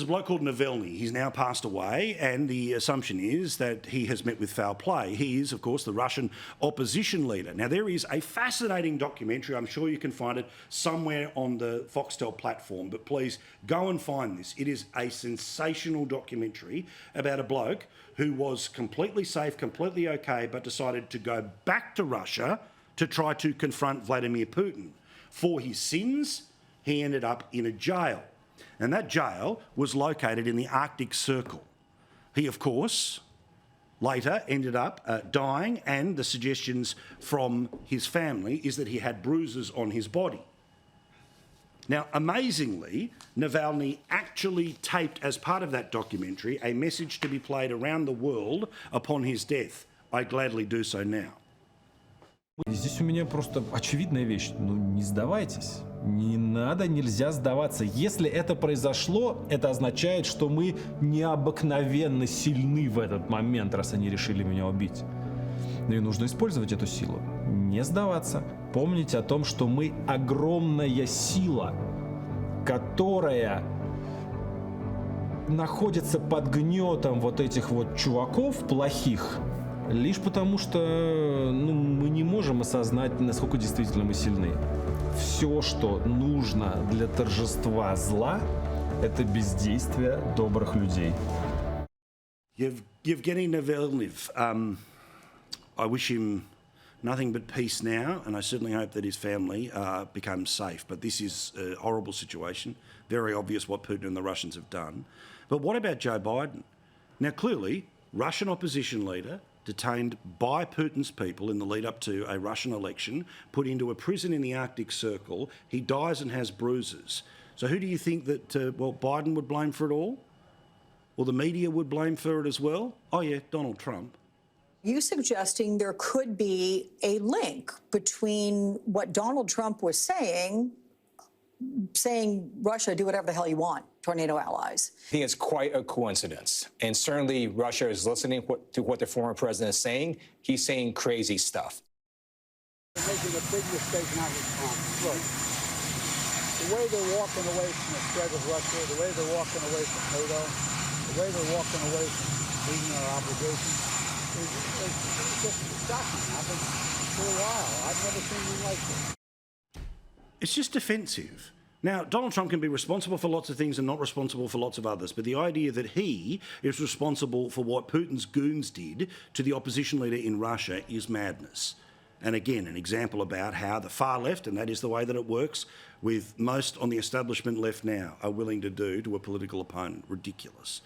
There's a bloke called Navalny. He's now passed away, and the assumption is that he has met with foul play. He is, of course, the Russian opposition leader. Now, there is a fascinating documentary. I'm sure you can find it somewhere on the Foxtel platform, but please go and find this. It is a sensational documentary about a bloke who was completely safe, completely okay, but decided to go back to Russia to try to confront Vladimir Putin. For his sins, he ended up in a jail. And that jail was located in the Arctic Circle. He, of course, later ended up dying, and the suggestions from his family is that he had bruises on his body. Now, amazingly, Navalny actually taped, as part of that documentary, a message to be played around the world upon his death. I gladly do so now. Здесь у меня просто очевидная вещь. Ну, не сдавайтесь. Не надо, нельзя сдаваться. Если это произошло, это означает, что мы необыкновенно сильны в этот момент, раз они решили меня убить. Ну и нужно использовать эту силу. Не сдаваться. Помнить о том, что мы огромная сила, которая находится под гнетом вот этих вот чуваков плохих, лишь потому что мы не можем осознать, насколько действительно мы сильны. Все, что нужно для торжества зла, это бездействие добрых людей. Evgeny Navalny, I wish him nothing but peace now, and I certainly hope that his family becomes safe. But this is a horrible situation, very obvious what Putin and the Russians have done. But what about Joe Biden? Now, clearly, Russian opposition leader, detained by Putin's people in the lead up to a Russian election, put into a prison in the Arctic Circle. He dies and has bruises. So who do you think that, Biden would blame for it all? Or the media would blame for it as well? Oh yeah, Donald Trump. You suggesting there could be a link between what Donald Trump was saying Russia, do whatever the hell you want, tornado allies. I think it's quite a coincidence. And certainly Russia is listening to what the former president is saying. He's saying crazy stuff. They're making a big mistake not responding. Look, the way they're walking away from the threat of Russia, the way they're walking away from NATO, the way they're walking away from meeting their obligations, is just shocking. I've been for a while. I've never seen anything like this. It's just defensive. Now, Donald Trump can be responsible for lots of things and not responsible for lots of others, but the idea that he is responsible for what Putin's goons did to the opposition leader in Russia is madness. And again, an example about how the far left, and that is the way that it works with most on the establishment left now, are willing to do to a political opponent. Ridiculous.